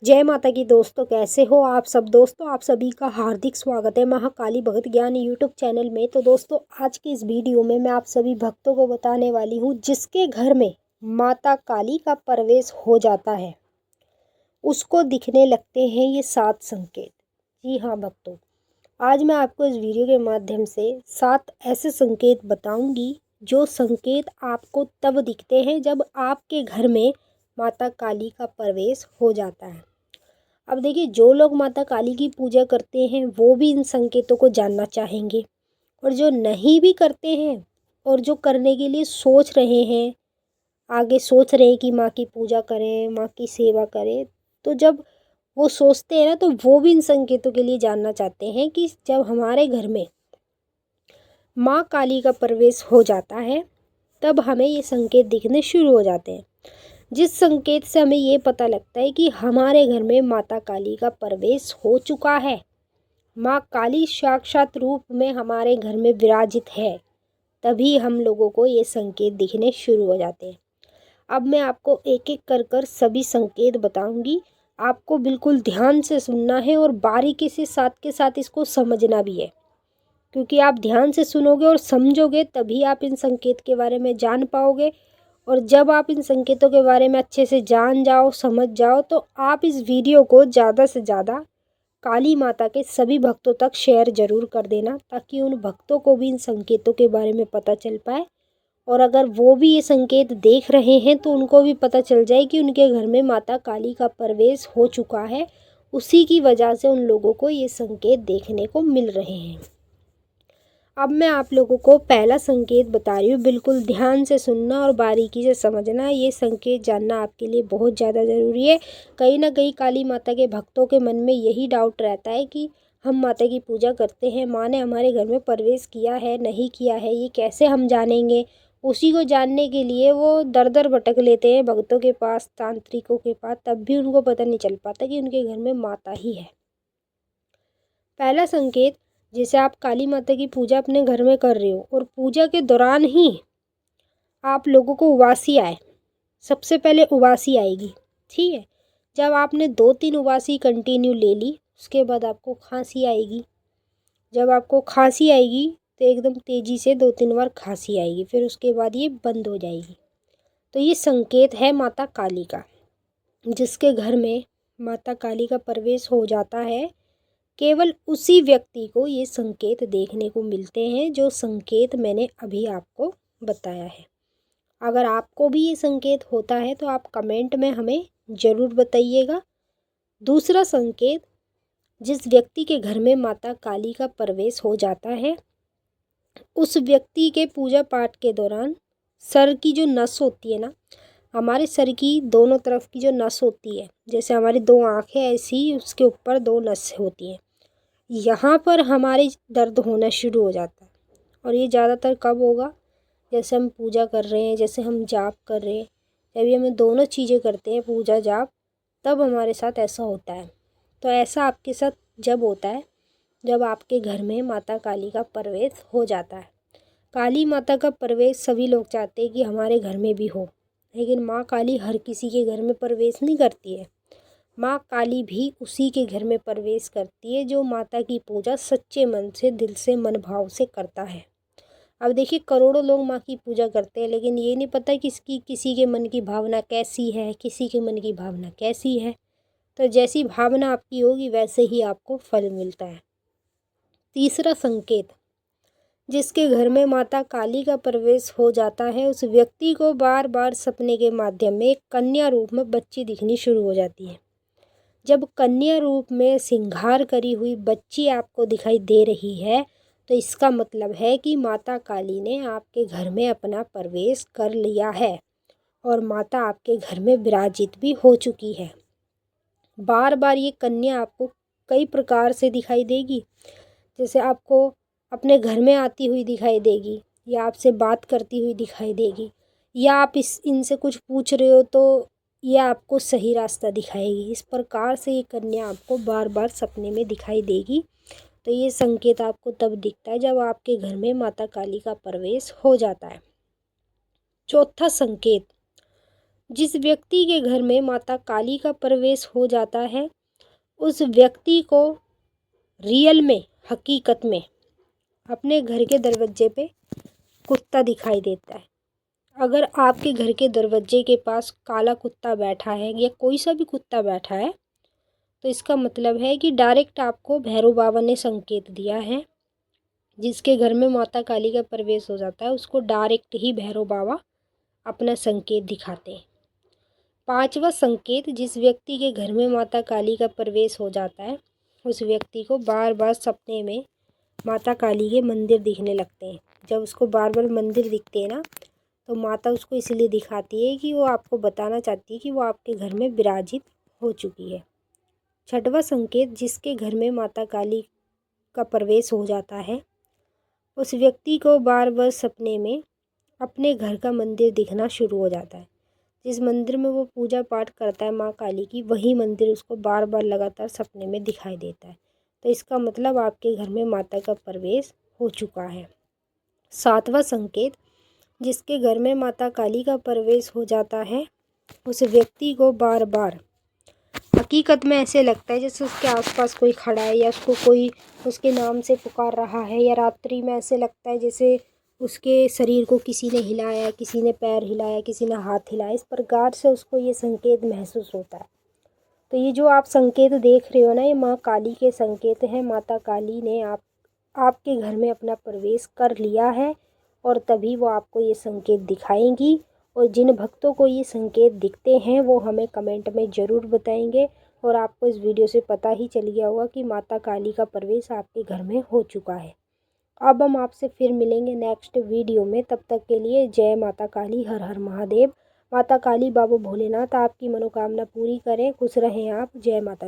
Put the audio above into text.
जय माता की दोस्तों, कैसे हो आप सब। दोस्तों आप सभी का हार्दिक स्वागत है महाकाली भगत ज्ञान यूट्यूब चैनल में। तो दोस्तों आज की इस वीडियो में मैं आप सभी भक्तों को बताने वाली हूँ जिसके घर में माता काली का प्रवेश हो जाता है उसको दिखने लगते हैं ये 7 संकेत। जी हाँ भक्तों, आज मैं आपको इस वीडियो के माध्यम से 7 ऐसे संकेत बताऊंगी जो संकेत आपको तब दिखते हैं जब आपके घर में माता काली का प्रवेश हो जाता है। अब देखिए, जो लोग माता काली की पूजा करते हैं वो भी इन संकेतों को जानना चाहेंगे, और जो नहीं भी करते हैं और जो करने के लिए सोच रहे हैं, आगे सोच रहे हैं कि माँ की पूजा करें, माँ की सेवा करें, तो जब वो सोचते हैं ना तो वो भी इन संकेतों के लिए जानना चाहते हैं कि जब हमारे घर में माँ काली का प्रवेश हो जाता है तब हमें ये संकेत दिखने शुरू हो जाते हैं। जिस संकेत से हमें ये पता लगता है कि हमारे घर में माता काली का प्रवेश हो चुका है, माँ काली साक्षात रूप में हमारे घर में विराजित है, तभी हम लोगों को ये संकेत दिखने शुरू हो जाते हैं। अब मैं आपको एक एक कर सभी संकेत बताऊंगी। आपको बिल्कुल ध्यान से सुनना है और बारीकी से साथ के साथ इसको समझना भी है, क्योंकि आप ध्यान से सुनोगे और समझोगे तभी आप इन संकेत के बारे में जान पाओगे। और जब आप इन संकेतों के बारे में अच्छे से जान जाओ, समझ जाओ, तो आप इस वीडियो को ज़्यादा से ज़्यादा काली माता के सभी भक्तों तक शेयर ज़रूर कर देना, ताकि उन भक्तों को भी इन संकेतों के बारे में पता चल पाए। और अगर वो भी ये संकेत देख रहे हैं तो उनको भी पता चल जाए कि उनके घर में माता काली का प्रवेश हो चुका है। उसी की वजह से उन लोगों को ये संकेत देखने को मिल रहे हैं। अब मैं आप लोगों को पहला संकेत बता रही हूँ, बिल्कुल ध्यान से सुनना और बारीकी से समझना। ये संकेत जानना आपके लिए बहुत ज़्यादा ज़रूरी है। कहीं ना कहीं काली माता के भक्तों के मन में यही डाउट रहता है कि हम माता की पूजा करते हैं, माँ ने हमारे घर में प्रवेश किया है नहीं किया है, ये कैसे हम जानेंगे। उसी को जानने के लिए वो दर दर भटक लेते हैं भक्तों के पास, तांत्रिकों के पास, तब भी उनको पता नहीं चल पाता कि उनके घर में माता ही है। पहला संकेत, जैसे आप काली माता की पूजा अपने घर में कर रहे हो और पूजा के दौरान ही आप लोगों को उबासी आए, सबसे पहले उबासी आएगी। ठीक है, जब आपने 2-3 उबासी कंटिन्यू ले ली उसके बाद आपको खांसी आएगी। जब आपको खांसी आएगी तो एकदम तेज़ी से 2-3 बार खांसी आएगी, फिर उसके बाद ये बंद हो जाएगी। तो ये संकेत है माता काली का। जिसके घर में माता काली का प्रवेश हो जाता है, केवल उसी व्यक्ति को ये संकेत देखने को मिलते हैं जो संकेत मैंने अभी आपको बताया है। अगर आपको भी ये संकेत होता है तो आप कमेंट में हमें ज़रूर बताइएगा। दूसरा संकेत, जिस व्यक्ति के घर में माता काली का प्रवेश हो जाता है उस व्यक्ति के पूजा पाठ के दौरान सर की जो नस होती है ना, हमारे सर की दोनों तरफ की जो नस होती है, जैसे हमारी 2 आँखें ऐसी उसके ऊपर 2 नस होती हैं, यहाँ पर हमारे दर्द होना शुरू हो जाता है। और ये ज़्यादातर कब होगा, जैसे हम पूजा कर रहे हैं, जैसे हम जाप कर रहे हैं, जब हम दोनों चीज़ें करते हैं पूजा जाप, तब हमारे साथ ऐसा होता है। तो ऐसा आपके साथ जब होता है जब आपके घर में माता काली का प्रवेश हो जाता है। काली माता का प्रवेश सभी लोग चाहते हैं कि हमारे घर में भी हो, लेकिन माँ काली हर किसी के घर में प्रवेश नहीं करती है। माँ काली भी उसी के घर में प्रवेश करती है जो माता की पूजा सच्चे मन से, दिल से, मन भाव से करता है। अब देखिए, करोड़ों लोग माँ की पूजा करते हैं, लेकिन ये नहीं पता किसकी किसी के मन की भावना कैसी है, किसी के मन की भावना कैसी है। तो जैसी भावना आपकी होगी वैसे ही आपको फल मिलता है। तीसरा संकेत, जिसके घर में माता काली का प्रवेश हो जाता है उस व्यक्ति को बार बार सपने के माध्यम में एक कन्या रूप में बच्ची दिखनी शुरू हो जाती है। जब कन्या रूप में श्रृंगार करी हुई बच्ची आपको दिखाई दे रही है तो इसका मतलब है कि माता काली ने आपके घर में अपना प्रवेश कर लिया है और माता आपके घर में विराजित भी हो चुकी है। बार बार ये कन्या आपको कई प्रकार से दिखाई देगी, जैसे आपको अपने घर में आती हुई दिखाई देगी, या आपसे बात करती हुई दिखाई देगी, या आप इनसे कुछ पूछ रहे हो तो ये आपको सही रास्ता दिखाएगी। इस प्रकार से ये कन्या आपको बार बार सपने में दिखाई देगी। तो ये संकेत आपको तब दिखता है जब आपके घर में माता काली का प्रवेश हो जाता है। चौथा संकेत, जिस व्यक्ति के घर में माता काली का प्रवेश हो जाता है उस व्यक्ति को रियल में, हकीकत में अपने घर के दरवाजे पे कुत्ता दिखाई देता है। अगर आपके घर के दरवाजे के पास काला कुत्ता बैठा है या कोई सा भी कुत्ता बैठा है तो इसका मतलब है कि डायरेक्ट आपको भैरव बाबा ने संकेत दिया है। जिसके घर में माता काली का प्रवेश हो जाता है उसको डायरेक्ट ही भैरव बाबा अपना संकेत दिखाते हैं। पांचवा संकेत, जिस व्यक्ति के घर में माता काली का प्रवेश हो जाता है उस व्यक्ति को बार बार सपने में माता काली के मंदिर दिखने लगते हैं। जब उसको बार बार मंदिर दिखते हैं ना तो माता उसको इसलिए दिखाती है कि वो आपको बताना चाहती है कि वो आपके घर में विराजित हो चुकी है। छठवां संकेत, जिसके घर में माता काली का प्रवेश हो जाता है उस व्यक्ति को बार बार सपने में अपने घर का मंदिर दिखना शुरू हो जाता है। जिस मंदिर में वो पूजा पाठ करता है माँ काली की, वही मंदिर उसको बार बार लगातार सपने में दिखाई देता है। तो इसका मतलब आपके घर में माता का प्रवेश हो चुका है। सातवां संकेत, जिसके घर में माता काली का प्रवेश हो जाता है उस व्यक्ति को बार बार हकीकत में ऐसे लगता है जैसे उसके आसपास कोई खड़ा है या उसको कोई उसके नाम से पुकार रहा है, या रात्रि में ऐसे लगता है जैसे उसके शरीर को किसी ने हिलाया, किसी ने पैर हिलाया, किसी ने हाथ हिलाया। इस प्रकार से उसको ये संकेत महसूस होता है। तो ये जो आप संकेत देख रहे हो ना, ये माँ काली के संकेत हैं। माता काली ने आपके घर में अपना प्रवेश कर लिया है और तभी वो आपको ये संकेत दिखाएंगी। और जिन भक्तों को ये संकेत दिखते हैं वो हमें कमेंट में ज़रूर बताएंगे। और आपको इस वीडियो से पता ही चल गया होगा कि माता काली का प्रवेश आपके घर में हो चुका है। अब हम आपसे फिर मिलेंगे नेक्स्ट वीडियो में। तब तक के लिए जय माता काली, हर हर महादेव। माता काली बाबा भोलेनाथ आपकी मनोकामना पूरी करें। खुश रहें आप। जय माता।